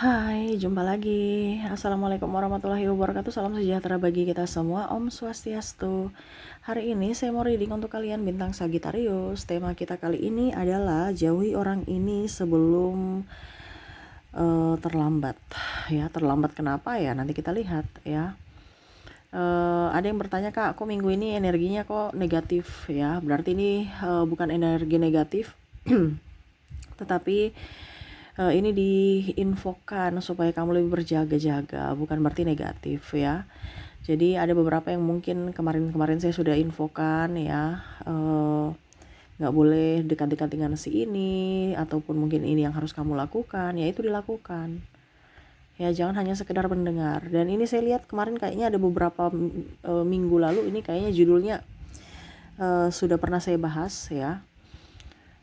Hai, jumpa lagi. Assalamualaikum warahmatullahi wabarakatuh. Salam sejahtera bagi kita semua. Om Swastiastu. Hari ini saya mau reading untuk kalian bintang Sagittarius. Tema kita kali ini adalah jauhi orang ini sebelum terlambat. Ya, terlambat kenapa ya? Nanti kita lihat ya. Ada yang bertanya, Kak, kok minggu ini energinya kok negatif ya? Berarti ini bukan energi negatif, tetapi ini diinfokan supaya kamu lebih berjaga-jaga, bukan berarti negatif ya. Jadi ada beberapa yang mungkin kemarin-kemarin saya sudah infokan ya, nggak boleh dekat-dekat dengan si ini, ataupun mungkin ini yang harus kamu lakukan, ya itu dilakukan. Ya jangan hanya sekedar mendengar. Dan ini saya lihat kemarin kayaknya ada beberapa minggu lalu, ini kayaknya judulnya sudah pernah saya bahas ya.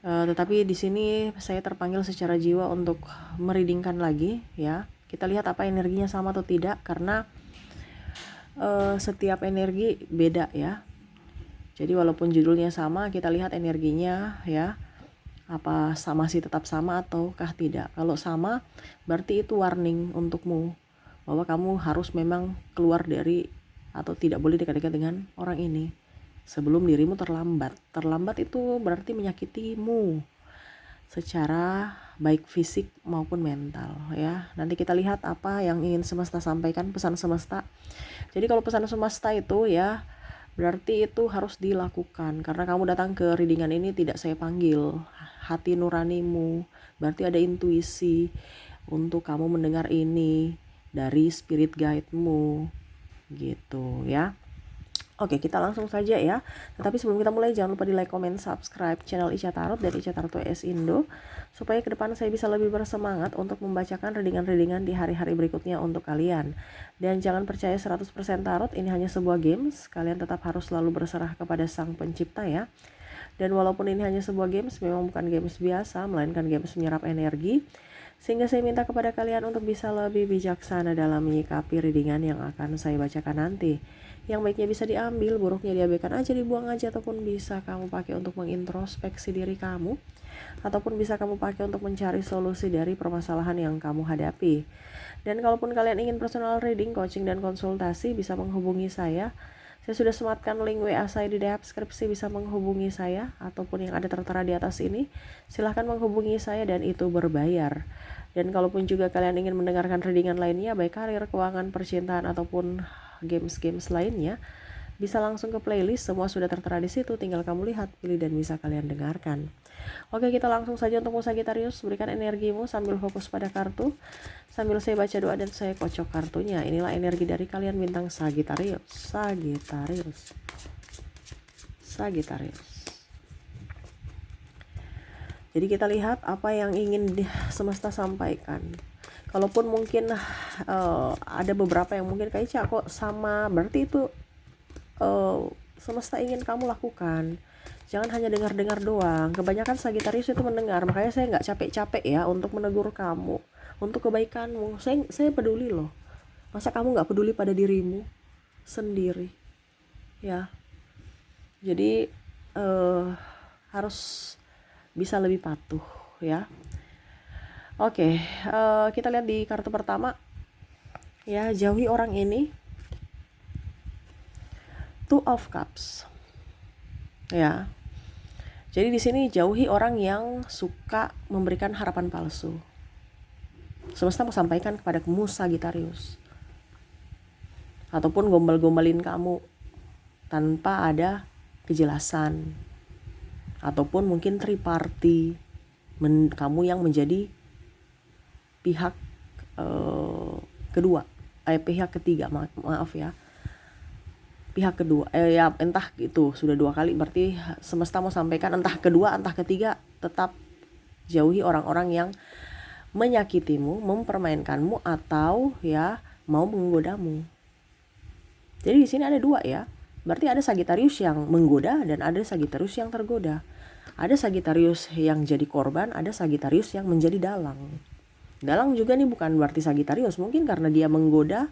Tetapi di sini saya terpanggil secara jiwa untuk mereadingkan lagi ya. Kita lihat apa energinya sama atau tidak, karena setiap energi beda ya. Jadi walaupun judulnya sama, kita lihat energinya ya. Apa masih tetap sama ataukah tidak. Kalau sama, berarti itu warning untukmu bahwa kamu harus memang keluar dari atau tidak boleh dekat-dekat dengan orang ini sebelum dirimu terlambat. Terlambat itu berarti menyakitimu secara baik fisik maupun mental ya. Nanti kita lihat apa yang ingin semesta sampaikan, pesan semesta. Jadi kalau pesan semesta itu ya, berarti itu harus dilakukan. Karena kamu datang ke readingan ini tidak saya panggil. Hati nuranimu, berarti ada intuisi untuk kamu mendengar ini dari spirit guide-mu gitu ya. Oke, kita langsung saja ya. Tetapi sebelum kita mulai, jangan lupa di like, comment, subscribe channel Ica Tarot dari Ica Tarot WS Indo, supaya ke depan saya bisa lebih bersemangat untuk membacakan readingan-readingan di hari-hari berikutnya untuk kalian. Dan jangan percaya 100% tarot, ini hanya sebuah games. Kalian tetap harus selalu berserah kepada Sang Pencipta ya. Dan walaupun ini hanya sebuah games, memang bukan games biasa, melainkan games menyerap energi. Sehingga saya minta kepada kalian untuk bisa lebih bijaksana dalam menyikapi readingan yang akan saya bacakan nanti. Yang baiknya bisa diambil, buruknya diabaikan aja, dibuang aja, ataupun bisa kamu pakai untuk mengintrospeksi diri kamu, ataupun bisa kamu pakai untuk mencari solusi dari permasalahan yang kamu hadapi. Dan kalaupun kalian ingin personal reading, coaching, dan konsultasi, bisa menghubungi saya. Saya sudah sematkan link WA saya di deskripsi, bisa menghubungi saya, ataupun yang ada tertera di atas ini. Silahkan menghubungi saya dan itu berbayar. Dan kalaupun juga kalian ingin mendengarkan readingan lainnya, baik karir, keuangan, percintaan, ataupun games-games lainnya, bisa langsung ke playlist, semua sudah tertera di situ, tinggal kamu lihat, pilih, dan bisa kalian dengarkan. Oke, kita langsung saja untuk Sagittarius. Berikan energimu sambil fokus pada kartu, sambil saya baca doa dan saya kocok kartunya. Inilah energi dari kalian bintang Sagittarius. Sagittarius. Jadi kita lihat apa yang ingin semesta sampaikan. Kalaupun mungkin ada beberapa yang mungkin kayak kok sama, berarti itu semesta ingin kamu lakukan. Jangan hanya dengar-dengar doang. Kebanyakan Sagittarius itu mendengar, makanya saya nggak capek-capek ya untuk menegur kamu, untuk kebaikanmu. Saya peduli loh. Masa kamu nggak peduli pada dirimu sendiri ya? Jadi harus bisa lebih patuh ya. Oke, kita lihat di kartu pertama ya, jauhi orang ini. Two of Cups ya. Jadi di sini jauhi orang yang suka memberikan harapan palsu. Semesta mau sampaikan kepada kamu Sagittarius, ataupun gombal-gombalin kamu tanpa ada kejelasan, ataupun mungkin triparty, kamu yang menjadi pihak kedua, pihak ketiga, maaf ya, pihak kedua, ya entah itu sudah dua kali, berarti semesta mau sampaikan entah kedua entah ketiga, tetap jauhi orang-orang yang menyakitimu, mempermainkanmu, atau ya mau menggodamu. Jadi di sini ada dua ya, berarti ada Sagittarius yang menggoda dan ada Sagittarius yang tergoda. Ada Sagittarius yang jadi korban, ada Sagittarius yang menjadi dalang. Dalang juga nih bukan berarti Sagittarius, mungkin karena dia menggoda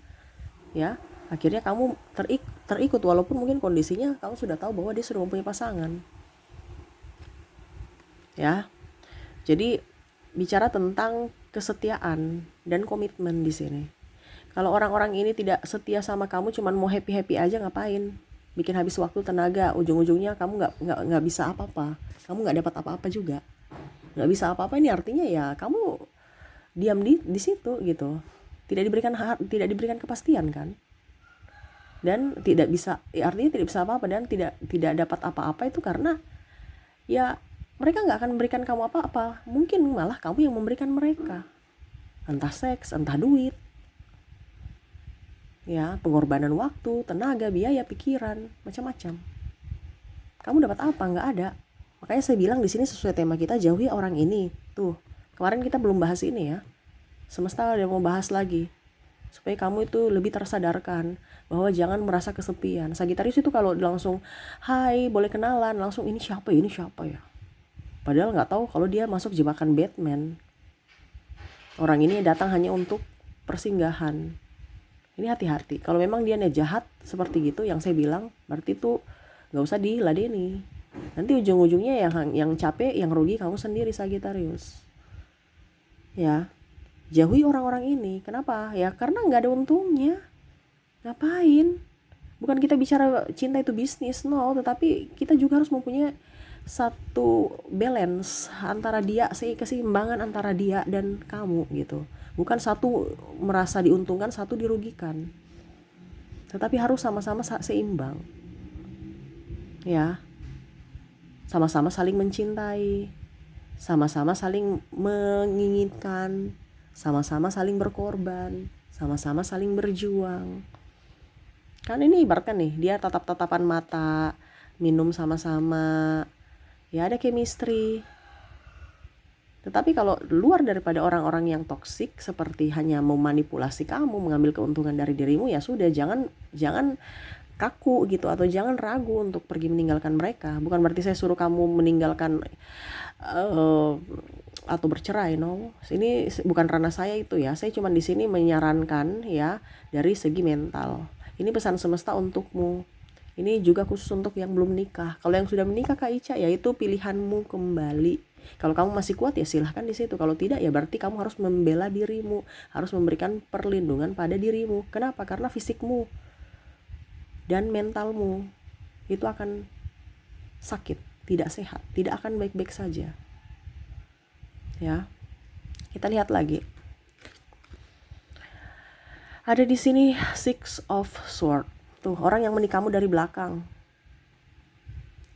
ya, akhirnya kamu terikut walaupun mungkin kondisinya kamu sudah tahu bahwa dia sudah mempunyai pasangan ya. Jadi bicara tentang kesetiaan dan komitmen di sini. Kalau orang-orang ini tidak setia sama kamu, cuman mau happy aja, ngapain? Bikin habis waktu, tenaga, ujung-ujungnya kamu nggak bisa apa-apa, kamu nggak dapat apa-apa juga, nggak bisa apa-apa. Ini artinya ya kamu diam di situ gitu, tidak diberikan kepastian kan, dan tidak bisa, artinya tidak bisa apa-apa dan tidak dapat apa-apa. Itu karena ya mereka nggak akan memberikan kamu apa-apa, mungkin malah kamu yang memberikan mereka, entah seks, entah duit, ya pengorbanan waktu, tenaga, biaya, pikiran, macam-macam. Kamu dapat apa? Nggak ada. Makanya saya bilang di sini sesuai tema kita, jauhi orang ini. Tuh, kemarin kita belum bahas ini ya, semesta ada mau bahas lagi supaya kamu itu lebih tersadarkan bahwa jangan merasa kesepian. Sagitarius itu kalau langsung hai, boleh kenalan, langsung ini siapa ya, padahal nggak tahu kalau dia masuk jebakan Batman. Orang ini datang hanya untuk persinggahan. Ini hati-hati. Kalau memang dia jahat seperti gitu, yang saya bilang, berarti tuh nggak usah diladeni. Nanti ujung-ujungnya yang capek, yang rugi kamu sendiri, Sagitarius. Ya, jauhi orang-orang ini. Kenapa? Ya karena nggak ada untungnya. Ngapain? Bukan kita bicara cinta itu bisnis, no. Tetapi kita juga harus mempunyai satu balance antara dia, keseimbangan antara dia dan kamu gitu. Bukan satu merasa diuntungkan, satu dirugikan. Tetapi harus sama-sama seimbang. Ya. Sama-sama saling mencintai, sama-sama saling menginginkan, sama-sama saling berkorban, sama-sama saling berjuang. Kan ini ibaratkan nih, dia tatap-tatapan mata, minum sama-sama, ya ada chemistry. Tetapi kalau luar daripada orang-orang yang toksik, seperti hanya memanipulasi kamu, mengambil keuntungan dari dirimu, ya sudah, jangan kaku gitu, atau jangan ragu untuk pergi meninggalkan mereka. Bukan berarti saya suruh kamu meninggalkan atau bercerai, no. Ini bukan ranah saya itu ya. Saya cuma di sini menyarankan ya dari segi mental. Ini pesan semesta untukmu. Ini juga khusus untuk yang belum menikah. Kalau yang sudah menikah, Kak Ica, ya itu pilihanmu kembali. Kalau kamu masih kuat ya silahkan di situ. Kalau tidak ya berarti kamu harus membela dirimu, harus memberikan perlindungan pada dirimu. Kenapa? Karena fisikmu dan mentalmu itu akan sakit, tidak sehat, tidak akan baik-baik saja. Ya. Kita lihat lagi. Ada di sini Six of Swords. Tuh, orang yang menikahmu dari belakang.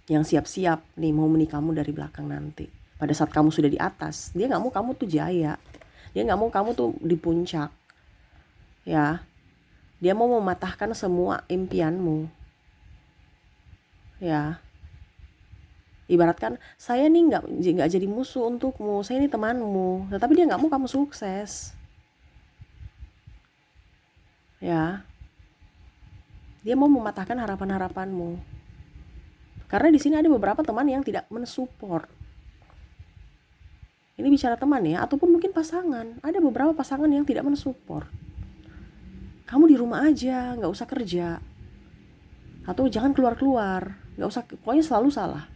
Yang siap-siap nih mau menikahmu dari belakang nanti. Pada saat kamu sudah di atas, dia nggak mau kamu tuh jaya, dia nggak mau kamu tuh di puncak, ya. Dia mau mematahkan semua impianmu, ya. Ibaratkan saya nih nggak jadi musuh untukmu, saya ini temanmu, tetapi dia nggak mau kamu sukses, ya. Dia mau mematahkan harapan-harapanmu, karena di sini ada beberapa teman yang tidak mensupport. Ini bicara teman ya, ataupun mungkin pasangan. Ada beberapa pasangan yang tidak mensupport. Kamu di rumah aja, nggak usah kerja, atau jangan keluar-keluar, nggak usah, pokoknya selalu salah.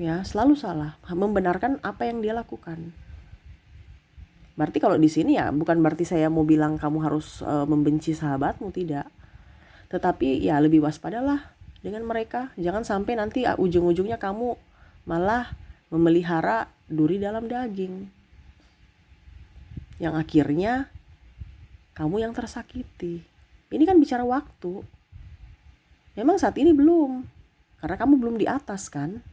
Ya, selalu salah, membenarkan apa yang dia lakukan. Berarti kalau di sini ya bukan berarti saya mau bilang kamu harus membenci sahabatmu, tidak. Tetapi ya lebih waspadalah dengan mereka. Jangan sampai nanti ujung-ujungnya kamu malah memelihara duri dalam daging, yang akhirnya kamu yang tersakiti. Ini kan bicara waktu. Memang saat ini belum, karena kamu belum di atas kan.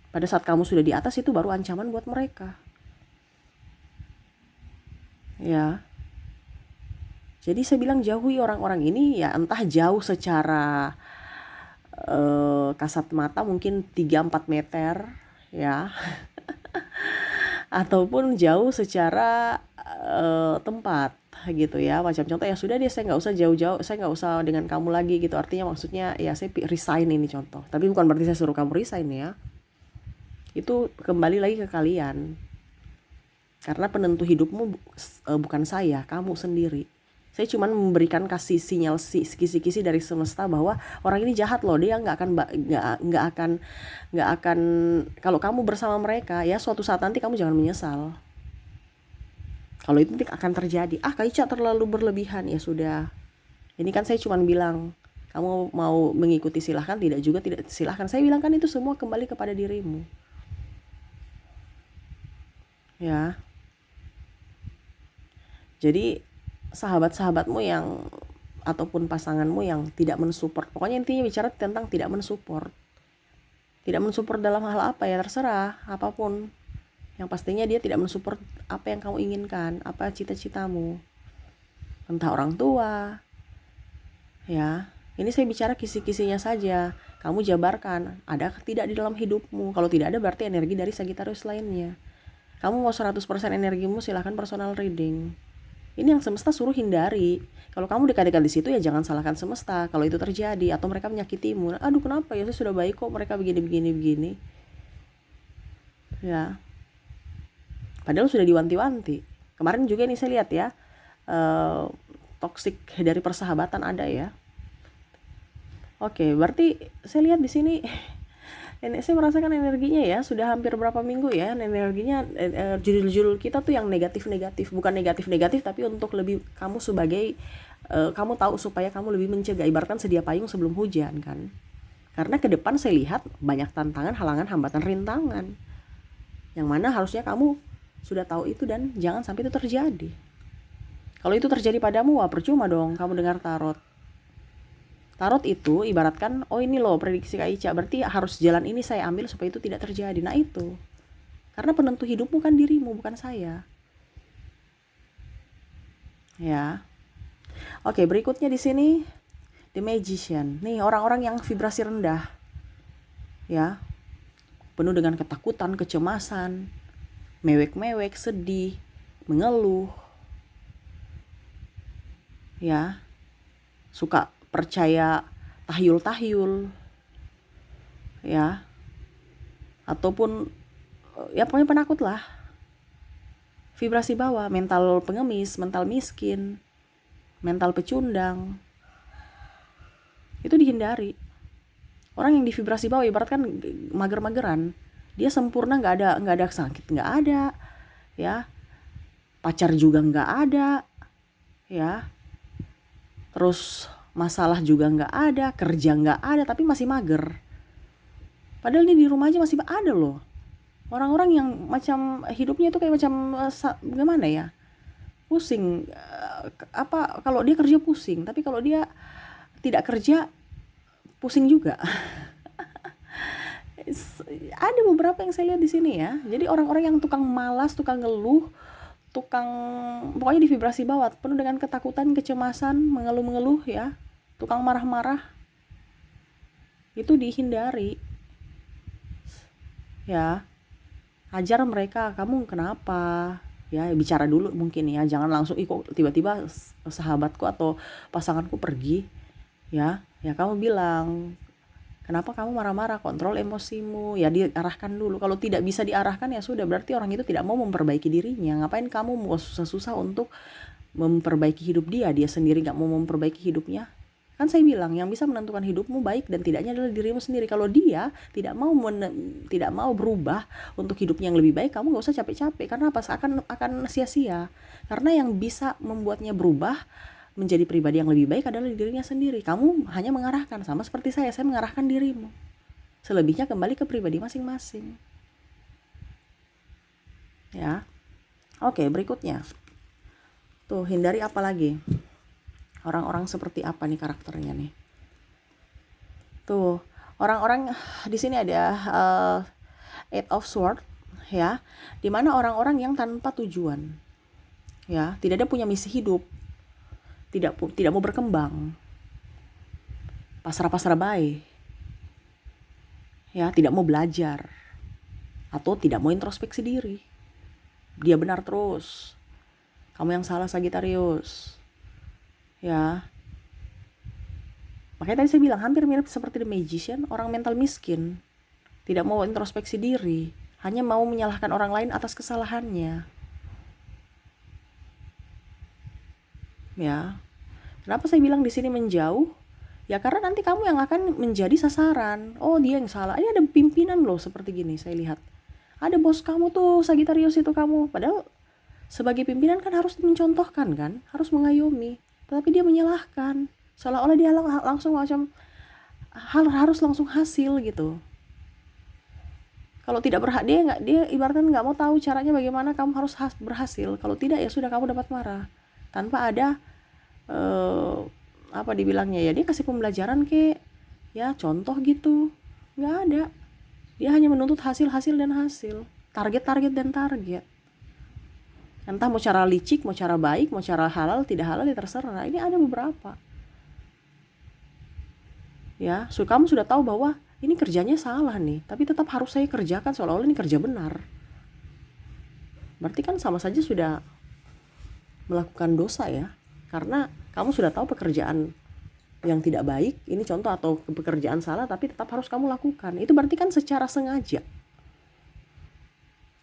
Pada saat kamu sudah di atas itu baru ancaman buat mereka. Ya. Jadi saya bilang jauhi orang-orang ini, ya entah jauh secara kasat mata mungkin 3-4 meter ya. Ataupun jauh secara tempat gitu ya. Macam contoh ya sudah deh, saya nggak usah jauh-jauh, saya nggak usah dengan kamu lagi gitu. Artinya maksudnya ya saya resign, ini contoh. Tapi bukan berarti saya suruh kamu resign ya. Itu kembali lagi ke kalian. Karena penentu hidupmu bukan saya, kamu sendiri. Saya cuma kasih sinyal kisi-kisi dari semesta bahwa orang ini jahat loh, dia nggak akan kalau kamu bersama mereka ya suatu saat nanti kamu jangan menyesal. Kalau itu akan terjadi. Kak Ica terlalu berlebihan. Ya sudah. Ini kan saya cuma bilang, kamu mau mengikuti silahkan, tidak juga tidak silahkan. Saya bilang kan itu semua kembali kepada dirimu. Ya. Jadi sahabat-sahabatmu yang ataupun pasanganmu yang tidak mensupport, pokoknya intinya bicara tentang tidak mensupport dalam hal apa ya terserah, apapun yang pastinya dia tidak mensupport apa yang kamu inginkan, apa cita-citamu, entah orang tua ya. Ini saya bicara kisi-kisinya saja, kamu jabarkan ada tidak di dalam hidupmu. Kalau tidak ada berarti energi dari Sagittarius lainnya. Kamu mau 100% energimu silahkan personal reading. Ini yang semesta suruh hindari. Kalau kamu dekat-dekat di situ ya jangan salahkan semesta kalau itu terjadi atau mereka menyakitimu. Aduh kenapa ya, saya sudah baik kok, mereka begini. Ya. Padahal sudah diwanti-wanti. Kemarin juga nih saya lihat ya, toksik dari persahabatan ada ya. Oke, berarti saya lihat di sini saya merasakan energinya ya sudah hampir berapa minggu ya, energinya judul-judul kita tuh yang negatif-negatif, bukan negatif-negatif tapi untuk lebih kamu sebagai kamu tahu supaya kamu lebih mencegah, ibaratkan sedia payung sebelum hujan kan. Karena ke depan saya lihat banyak tantangan, halangan, hambatan, rintangan. Yang mana harusnya kamu sudah tahu itu dan jangan sampai itu terjadi. Kalau itu terjadi padamu, wah percuma dong kamu dengar tarot. Tarot itu ibaratkan, oh ini loh prediksi Kak Ica, berarti harus jalan ini saya ambil supaya itu tidak terjadi. Nah itu, karena penentu hidupmu kan dirimu, bukan saya. Ya, oke berikutnya di sini The Magician. Nih orang-orang yang vibrasi rendah, ya, penuh dengan ketakutan, kecemasan, mewek-mewek, sedih, mengeluh, ya, suka percaya tahyul-tahyul ya, ataupun ya pokoknya penakut lah, vibrasi bawah, mental pengemis, mental miskin, mental pecundang, itu dihindari. Orang yang di vibrasi bawah ibaratkan mager-mageran, dia sempurna, nggak ada sakit, nggak ada ya, pacar juga nggak ada ya, terus masalah juga nggak ada, kerja nggak ada, tapi masih mager. Padahal ini di rumah aja masih ada loh. Orang-orang yang macam hidupnya itu kayak macam gimana ya? Pusing. Apa kalau dia kerja pusing, tapi kalau dia tidak kerja pusing juga. Ada beberapa yang saya lihat di sini ya. Jadi orang-orang yang tukang malas, tukang ngeluh, pokoknya di vibrasi bawah, penuh dengan ketakutan, kecemasan, mengeluh-mengeluh ya. Tukang marah-marah, itu dihindari ya. Ajar mereka, kamu kenapa ya, bicara dulu mungkin ya, jangan langsung kok tiba-tiba sahabatku atau pasanganku pergi ya kamu bilang kenapa kamu marah-marah, kontrol emosimu ya, diarahkan dulu. Kalau tidak bisa diarahkan ya sudah, berarti orang itu tidak mau memperbaiki dirinya. Ngapain kamu mau susah-susah untuk memperbaiki hidup dia sendiri nggak mau memperbaiki hidupnya. Kan saya bilang yang bisa menentukan hidupmu baik dan tidaknya adalah dirimu sendiri. Kalau dia tidak mau berubah untuk hidupnya yang lebih baik, kamu nggak usah capek-capek. Karena apa? Akan sia-sia. Karena yang bisa membuatnya berubah menjadi pribadi yang lebih baik adalah dirinya sendiri. Kamu hanya mengarahkan, sama seperti saya mengarahkan dirimu. Selebihnya kembali ke pribadi masing-masing. Ya. Oke, berikutnya. Tuh, hindari apa lagi? Orang-orang seperti apa nih karakternya nih? Tuh, orang-orang di sini ada Eight of Swords ya, dimana orang-orang yang tanpa tujuan ya, tidak ada punya misi hidup, tidak mau berkembang, pasrah-pasrah baik ya, tidak mau belajar atau tidak mau introspeksi diri. Dia benar terus, kamu yang salah Sagittarius ya. Makanya tadi saya bilang hampir mirip seperti The Magician, orang mental miskin, tidak mau introspeksi diri, hanya mau menyalahkan orang lain atas kesalahannya. Ya, Kenapa saya bilang di sini menjauh? Ya karena nanti kamu yang akan menjadi sasaran. Oh, dia yang salah. Ini ada pimpinan loh seperti gini, saya lihat. Ada bos kamu tuh, Sagittarius itu kamu. Padahal sebagai pimpinan kan harus mencontohkan kan, harus mengayomi. Tetapi dia menyalahkan. Seolah-olah dia langsung macam harus langsung hasil gitu. Kalau tidak dia ibaratnya nggak mau tahu caranya bagaimana kamu harus berhasil. Kalau tidak ya sudah kamu dapat marah tanpa ada apa dibilangnya ya, dia kasih pembelajaran ya contoh gitu, nggak ada. Dia hanya menuntut hasil dan hasil, target dan target. Entah mau cara licik, mau cara baik, mau cara halal tidak halal ya terserah. Ini ada beberapa ya, kamu sudah tahu bahwa ini kerjanya salah nih, tapi tetap harus saya kerjakan seolah-olah ini kerja benar. Berarti kan sama saja sudah melakukan dosa ya, karena kamu sudah tahu pekerjaan yang tidak baik, ini contoh, atau pekerjaan salah tapi tetap harus kamu lakukan. Itu berarti kan secara sengaja.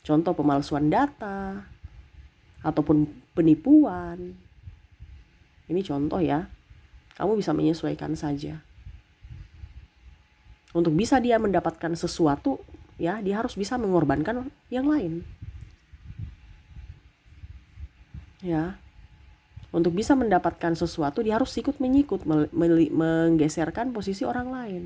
Contoh pemalsuan data ataupun penipuan. Ini contoh ya. Kamu bisa menyesuaikan saja. Untuk bisa dia mendapatkan sesuatu, ya dia harus bisa mengorbankan yang lain. Ya. Untuk bisa mendapatkan sesuatu, dia harus menyikut, menggeserkan posisi orang lain.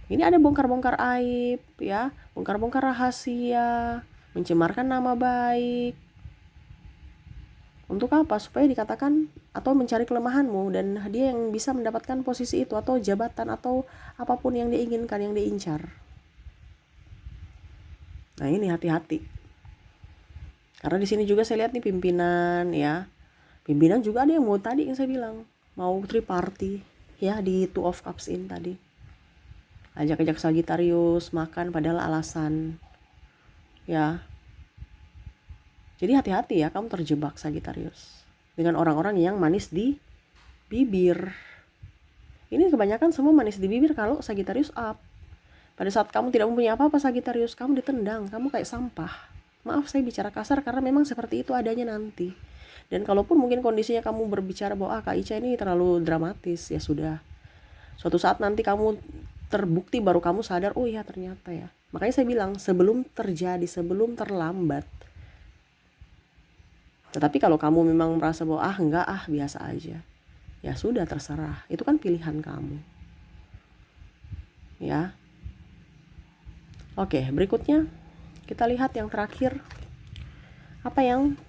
Ini ada bongkar-bongkar aib, ya, bongkar-bongkar rahasia, mencemarkan nama baik. Untuk apa? Supaya dikatakan atau mencari kelemahanmu, dan dia yang bisa mendapatkan posisi itu atau jabatan atau apapun yang dia inginkan, yang dia incar. Nah, ini hati-hati. Karena di sini juga saya lihat nih pimpinan ya. Pimpinan juga ada yang mau tadi yang saya bilang, mau triparty ya di Two of Cups in tadi. Ajak-ajak Sagittarius makan padahal alasan. Ya. Jadi hati-hati ya, kamu terjebak Sagittarius dengan orang-orang yang manis di bibir. Ini kebanyakan semua manis di bibir kalau Sagittarius up. Pada saat kamu tidak mempunyai apa-apa Sagittarius, kamu ditendang, kamu kayak sampah. Maaf saya bicara kasar karena memang seperti itu adanya nanti. Dan kalaupun mungkin kondisinya kamu berbicara bahwa Kak Ica ini terlalu dramatis, ya sudah. Suatu saat nanti kamu terbukti baru kamu sadar, oh iya ternyata ya. Makanya saya bilang sebelum terjadi, sebelum terlambat. Tetapi kalau kamu memang merasa bahwa enggak biasa aja, ya sudah terserah, itu kan pilihan kamu. Ya. Oke, berikutnya kita lihat yang terakhir. Apa yang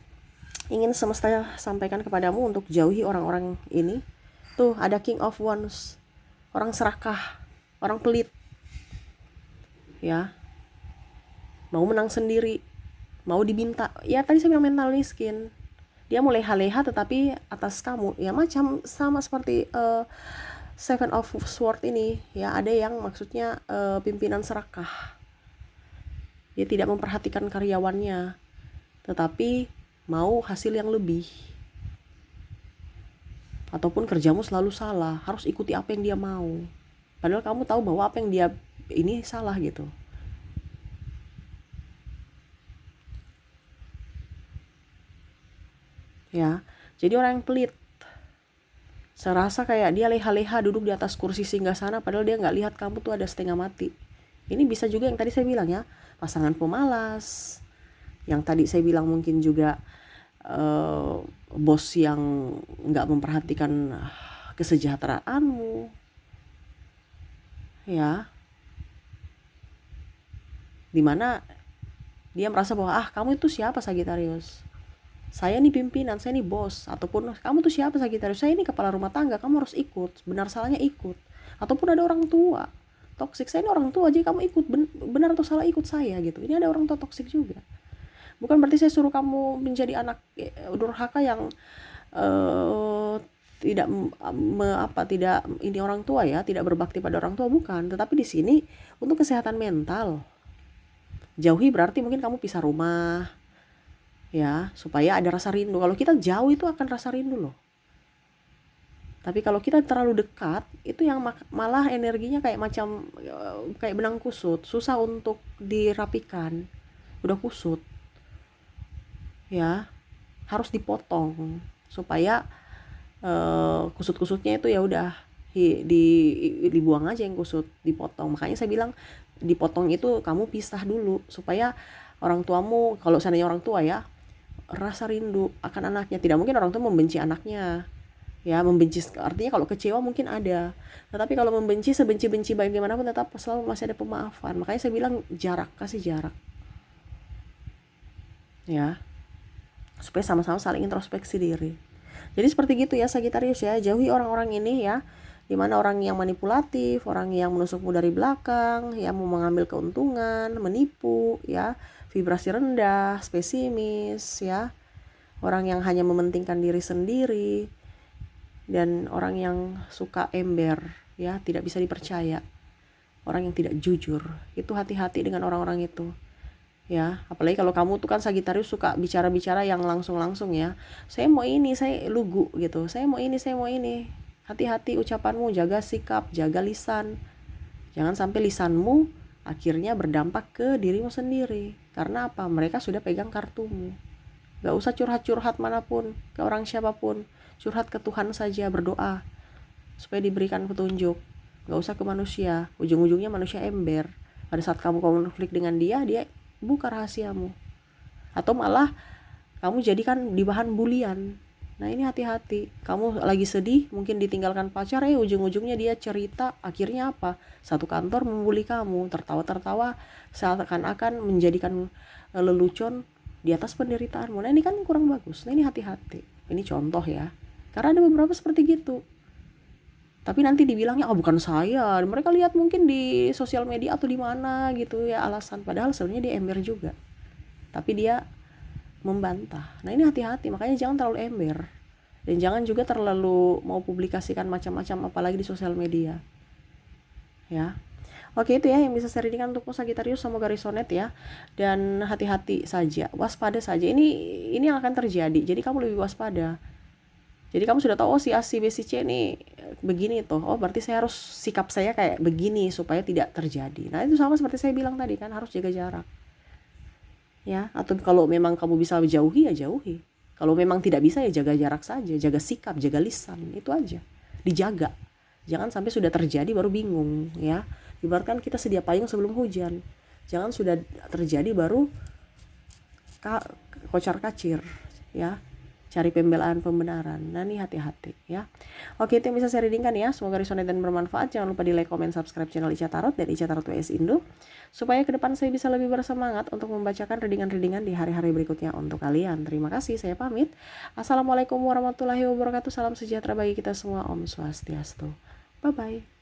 ingin semesta sampaikan kepadamu untuk jauhi orang-orang ini? Tuh ada King of Wands, orang serakah, orang pelit. Ya. Mau menang sendiri, mau diminta. Ya tadi saya bilang mental miskin. Dia mau leha-leha tetapi atas kamu. Ya macam sama seperti Seven of Swords ini. Ya ada yang maksudnya pimpinan serakah. Dia tidak memperhatikan karyawannya, tetapi mau hasil yang lebih. Ataupun kerjamu selalu salah, harus ikuti apa yang dia mau. Padahal kamu tahu bahwa apa yang dia ini salah gitu. Ya, jadi orang yang pelit. Serasa kayak dia leha-leha duduk di atas kursi singgasana, padahal dia nggak lihat kamu tuh ada setengah mati. Ini bisa juga yang tadi saya bilang ya, pasangan pemalas. Yang tadi saya bilang mungkin juga bos yang nggak memperhatikan kesejahteraanmu. Ya, dimana dia merasa bahwa kamu itu siapa Sagittarius? Saya nih pimpinan, saya nih bos. Ataupun kamu tuh siapa Sagittarius? Saya ini kepala rumah tangga, kamu harus ikut. Benar salahnya ikut. Ataupun ada orang tua toksik, saya ini orang tua, jadi kamu ikut, benar atau salah ikut saya gitu. Ini ada orang tua toksik juga. Bukan berarti saya suruh kamu menjadi anak durhaka yang tidak tidak ini orang tua ya, tidak berbakti pada orang tua, bukan. Tetapi di sini untuk kesehatan mental. Jauhi berarti mungkin kamu pisah rumah. Ya, supaya ada rasa rindu. Kalau kita jauh itu akan rasa rindu loh. Tapi kalau kita terlalu dekat, itu yang malah energinya kayak benang kusut, susah untuk dirapikan. Udah kusut. Ya, harus dipotong supaya kusut-kusutnya itu ya udah dibuang aja yang kusut, dipotong. Makanya saya bilang dipotong itu kamu pisah dulu supaya orang tuamu, kalau seandainya orang tua ya, rasa rindu akan anaknya. Tidak mungkin orang tua membenci anaknya, ya membenci artinya kalau kecewa mungkin ada, tetapi kalau membenci sebenci-benci bagaimanapun tetap selalu masih ada pemaafan. Makanya saya bilang jarak, kasih jarak ya, supaya sama-sama saling introspeksi diri. Jadi seperti gitu ya Sagitarius ya, jauhi orang-orang ini ya, dimana orang yang manipulatif, orang yang menusukmu dari belakang, yang mau mengambil keuntungan, menipu ya, vibrasi rendah, pesimis ya, orang yang hanya mementingkan diri sendiri, dan orang yang suka ember ya, tidak bisa dipercaya, orang yang tidak jujur. Itu hati-hati dengan orang-orang itu ya. Apalagi kalau kamu tuh kan Sagitarius suka bicara-bicara yang langsung-langsung ya, saya mau ini, saya lugu gitu, saya mau ini, saya mau ini. Hati-hati ucapanmu, jaga sikap, jaga lisan. Jangan sampai lisanmu akhirnya berdampak ke dirimu sendiri. Karena apa? Mereka sudah pegang kartumu. Gak usah curhat-curhat manapun ke orang siapapun, curhat ke Tuhan saja, berdoa supaya diberikan petunjuk. Gak usah ke manusia, ujung-ujungnya manusia ember. Pada saat kamu konflik dengan dia buka rahasiamu, atau malah kamu jadikan di bahan bulian. Nah ini hati-hati, kamu lagi sedih mungkin ditinggalkan pacar, ujung-ujungnya dia cerita, akhirnya apa? Satu kantor membuli kamu, tertawa-tertawa seakan-akan menjadikan lelucon di atas penderitaanmu. Nah ini kan kurang bagus. Nah ini hati-hati, ini contoh ya, karena ada beberapa seperti gitu. Tapi nanti dibilangnya bukan saya, mereka lihat mungkin di sosial media atau di mana gitu ya alasan, padahal sebenarnya dia ember juga, tapi dia membantah. Nah ini hati-hati, makanya jangan terlalu ember, dan jangan juga terlalu mau publikasikan macam-macam apalagi di sosial media ya. Oke, itu ya yang bisa saya readingkan untukmu Sagitarius, semoga resonate ya. Dan hati-hati saja, waspada saja, ini yang akan terjadi, jadi kamu lebih waspada. Jadi kamu sudah tahu, si A, si B, si C ini begini tuh, berarti saya harus sikap saya kayak begini supaya tidak terjadi. Nah itu sama seperti saya bilang tadi kan, harus jaga jarak ya. Atau kalau memang kamu bisa jauhi ya jauhi, kalau memang tidak bisa ya jaga jarak saja, jaga sikap, jaga lisan, itu aja, dijaga. Jangan sampai sudah terjadi baru bingung ya. Ibaratkan kita sedia payung sebelum hujan, jangan sudah terjadi baru kocar kacir ya, cari pembenaran. Nah ini hati-hati ya. Oke, itu yang bisa saya readingkan ya, semoga resonate dan bermanfaat. Jangan lupa di like, comment, subscribe channel Ica Tarot dan Ica Tarot WS Indo, supaya ke depan saya bisa lebih bersemangat untuk membacakan readingan-readingan di hari-hari berikutnya untuk kalian. Terima kasih, saya pamit. Assalamualaikum warahmatullahi wabarakatuh. Salam sejahtera bagi kita semua. Om Swastiastu. Bye bye.